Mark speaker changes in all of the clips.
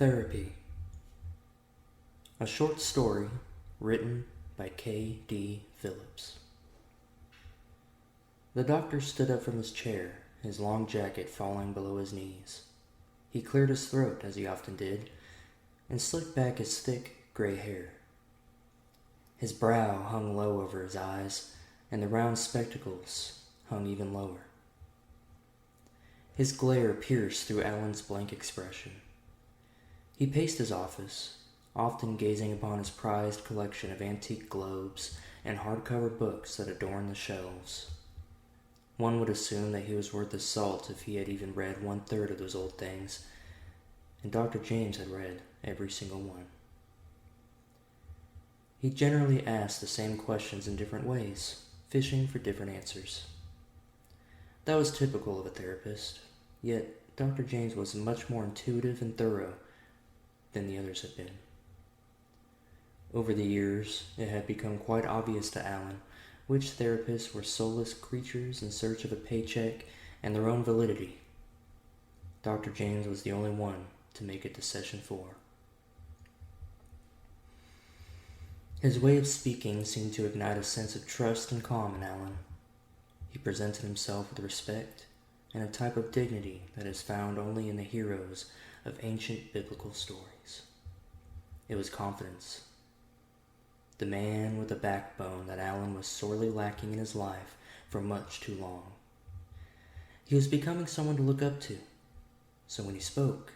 Speaker 1: Therapy. A short story written by K.D. Phillips. The doctor stood up from his chair, his long jacket falling below his knees. He cleared his throat, as he often did, and slicked back his thick, gray hair. His brow hung low over his eyes, and the round spectacles hung even lower. His glare pierced through Alan's blank expression. He paced his office, often gazing upon his prized collection of antique globes and hardcover books that adorned the shelves. One would assume that he was worth his salt if he had even read 1/3 of those old things, and Dr. James had read every single one. He generally asked the same questions in different ways, fishing for different answers. That was typical of a therapist, yet Dr. James was much more intuitive and thorough than the others had been. Over the years, it had become quite obvious to Alan which therapists were soulless creatures in search of a paycheck and their own validity. Dr. James was the only one to make it to session 4. His way of speaking seemed to ignite a sense of trust and calm in Alan. He presented himself with respect and a type of dignity that is found only in the heroes of ancient biblical stories. It was confidence. The man with a backbone that Alan was sorely lacking in his life for much too long. He was becoming someone to look up to, so when he spoke,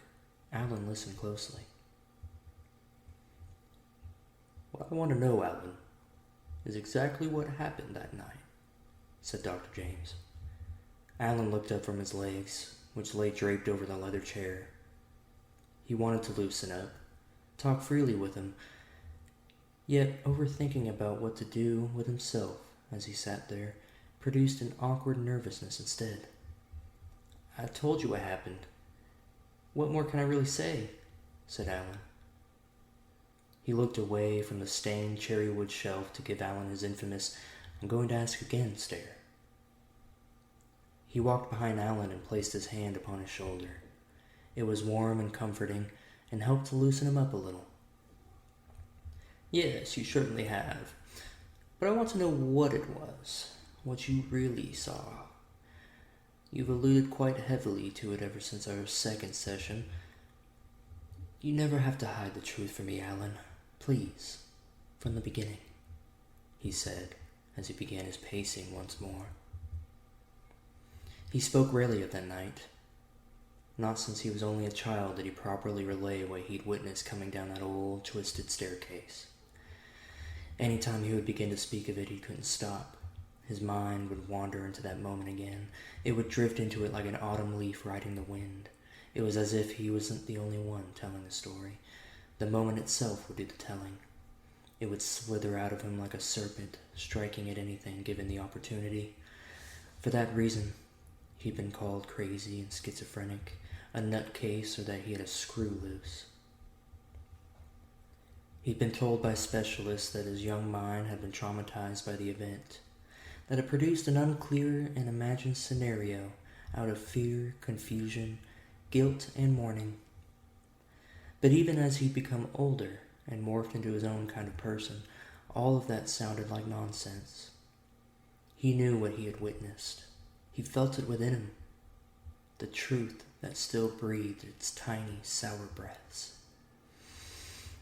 Speaker 1: Alan listened closely. "What I want to know, Alan, is exactly what happened that night," said Dr. James. Alan looked up from his legs, which lay draped over the leather chair. He wanted to loosen up, talk freely with him, yet overthinking about what to do with himself as he sat there produced an awkward nervousness instead. "I told you what happened. What more can I really say?" said Alan. He looked away from the stained cherry wood shelf to give Alan his infamous "I'm going to ask again" stare. He walked behind Alan and placed his hand upon his shoulder. It was warm and comforting and helped to loosen him up a little. "Yes, you certainly have. But I want to know what it was, what you really saw. You've alluded quite heavily to it ever since our second session. You never have to hide the truth from me, Alan. Please, from the beginning," he said as he began his pacing once more. He spoke rarely of that night. Not since he was only a child did he properly relay what he'd witnessed coming down that old, twisted staircase. Anytime he would begin to speak of it, he couldn't stop. His mind would wander into that moment again. It would drift into it like an autumn leaf riding the wind. It was as if he wasn't the only one telling the story. The moment itself would do the telling. It would slither out of him like a serpent, striking at anything given the opportunity. For that reason, he'd been called crazy and schizophrenic, a nutcase, or that he had a screw loose. He'd been told by specialists that his young mind had been traumatized by the event, that it produced an unclear and imagined scenario out of fear, confusion, guilt, and mourning. But even as he'd become older and morphed into his own kind of person, all of that sounded like nonsense. He knew what he had witnessed. He felt it within him, the truth that still breathed its tiny, sour breaths.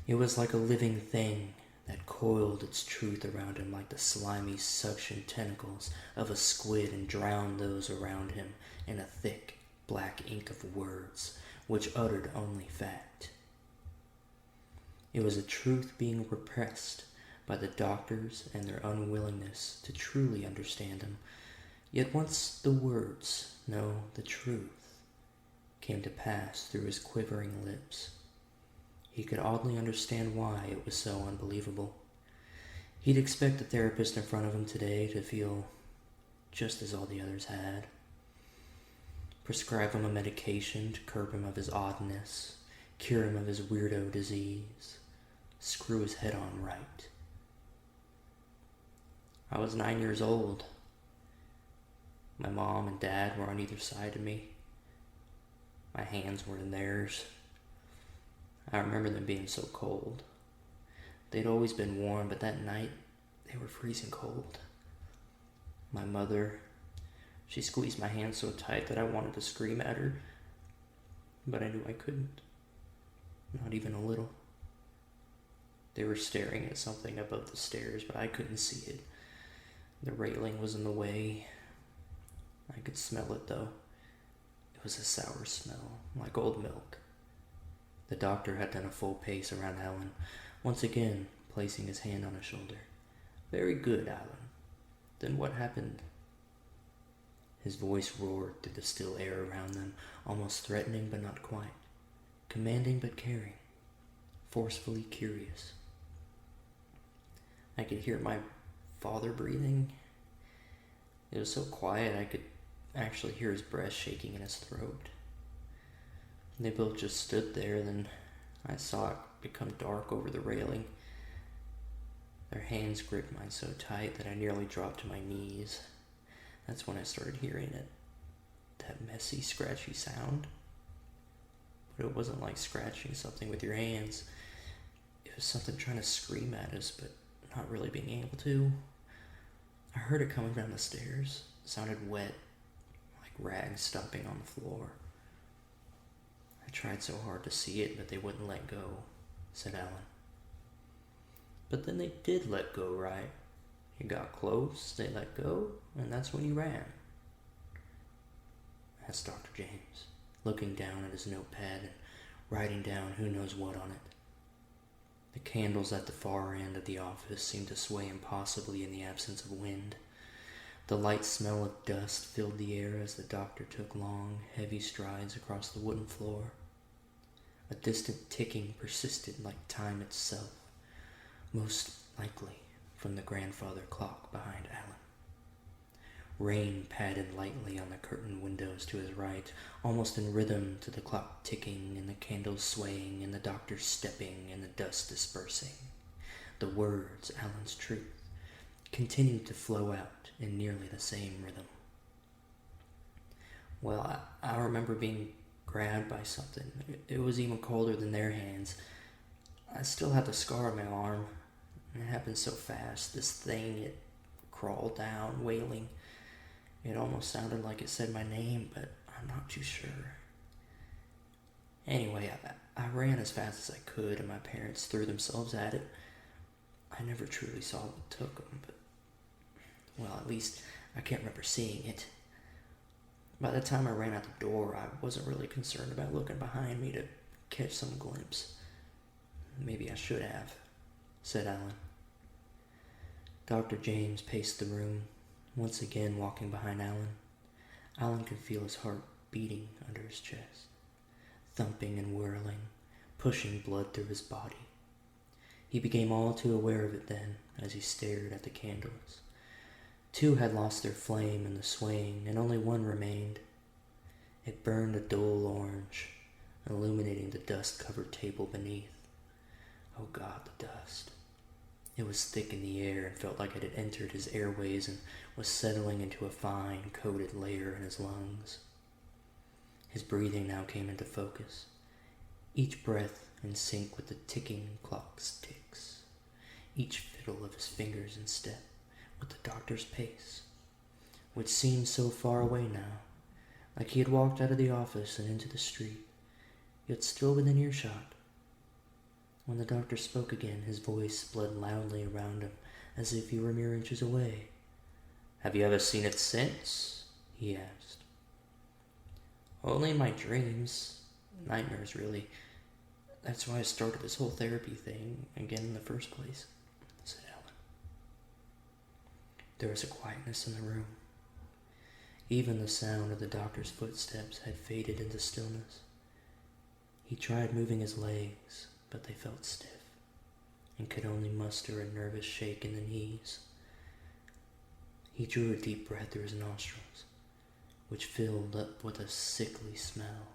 Speaker 1: It was like a living thing that coiled its truth around him like the slimy suction tentacles of a squid and drowned those around him in a thick, black ink of words which uttered only fact. It was a truth being repressed by the doctors and their unwillingness to truly understand him. Yet once the words, no, the truth, came to pass through his quivering lips, he could oddly understand why it was so unbelievable. He'd expect the therapist in front of him today to feel just as all the others had. Prescribe him a medication to curb him of his oddness, cure him of his weirdo disease, screw his head on right. I was 9 years old. My mom and dad were on either side of me. My hands were in theirs. I remember them being so cold. They'd always been warm, but that night they were freezing cold. My mother, she squeezed my hand so tight that I wanted to scream at her, but I knew I couldn't. Not even a little. They were staring at something above the stairs, but I couldn't see it. The railing was in the way. I could smell it, though. It was a sour smell, like old milk. The doctor had done a full pace around Alan, once again placing his hand on his shoulder. "Very good, Alan. Then what happened?" His voice roared through the still air around them, almost threatening but not quite, commanding but caring, forcefully curious. I could hear my father breathing. It was so quiet I could actually hear his breath shaking in his throat. They both just stood there, then I saw it become dark over the railing. Their hands gripped mine so tight that I nearly dropped to my knees. That's when I started hearing it. That messy, scratchy sound. But it wasn't like scratching something with your hands. It was something trying to scream at us, but not really being able to. I heard it coming down the stairs. It sounded wet, like rags stopping on the floor. I tried so hard to see it, but they wouldn't let go, said Alan. But then they did let go, right? You got close, they let go, and that's when you ran, asked Dr. James, looking down at his notepad and writing down who knows what on it. The candles at the far end of the office seemed to sway impossibly in the absence of wind. The light smell of dust filled the air as the doctor took long, heavy strides across the wooden floor. A distant ticking persisted like time itself, most likely from the grandfather clock behind Alan. Rain patted lightly on the curtained windows to his right, almost in rhythm to the clock ticking and the candles swaying and the doctor stepping and the dust dispersing. The words, Alan's truth, continued to flow out in nearly the same rhythm. Well, I remember being grabbed by something. It was even colder than their hands. I still had the scar on my arm. It happened so fast. This thing, it crawled down, wailing. It almost sounded like it said my name, but I'm not too sure. Anyway, I ran as fast as I could, and my parents threw themselves at it. I never truly saw what took them, but, well, at least I can't remember seeing it. By the time I ran out the door, I wasn't really concerned about looking behind me to catch some glimpse. Maybe I should have, said Alan. Dr. James paced the room, once again walking behind Alan. Alan could feel his heart beating under his chest, thumping and whirling, pushing blood through his body. He became all too aware of it then, as he stared at the candles. 2 had lost their flame in the swaying, and only 1 remained. It burned a dull orange, illuminating the dust-covered table beneath. Oh God, the dust. It was thick in the air and felt like it had entered his airways and was settling into a fine, coated layer in his lungs. His breathing now came into focus, each breath in sync with the ticking clock's ticks, each fiddle of his fingers in step with the doctor's pace, which seemed so far away now, like he had walked out of the office and into the street, yet still within earshot. When the doctor spoke again, his voice bled loudly around him, as if he were mere inches away. "Have you ever seen it since?" he asked. "Only in my dreams. Nightmares, really. That's why I started this whole therapy thing again in the first place," said Alan. There was a quietness in the room. Even the sound of the doctor's footsteps had faded into stillness. He tried moving his legs, but they felt stiff, and could only muster a nervous shake in the knees. He drew a deep breath through his nostrils, which filled up with a sickly smell.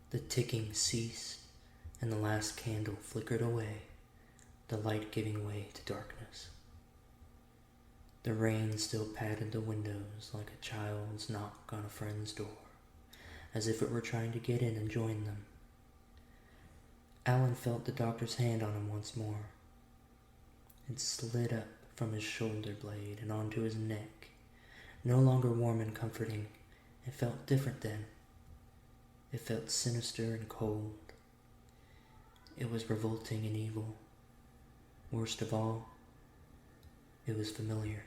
Speaker 1: The ticking ceased, and the last candle flickered away, the light giving way to darkness. The rain still patted the windows like a child's knock on a friend's door, as if it were trying to get in and join them. Alan felt the doctor's hand on him once more. It slid up from his shoulder blade and onto his neck, no longer warm and comforting. It felt different then. It felt sinister and cold. It was revolting and evil. Worst of all, it was familiar.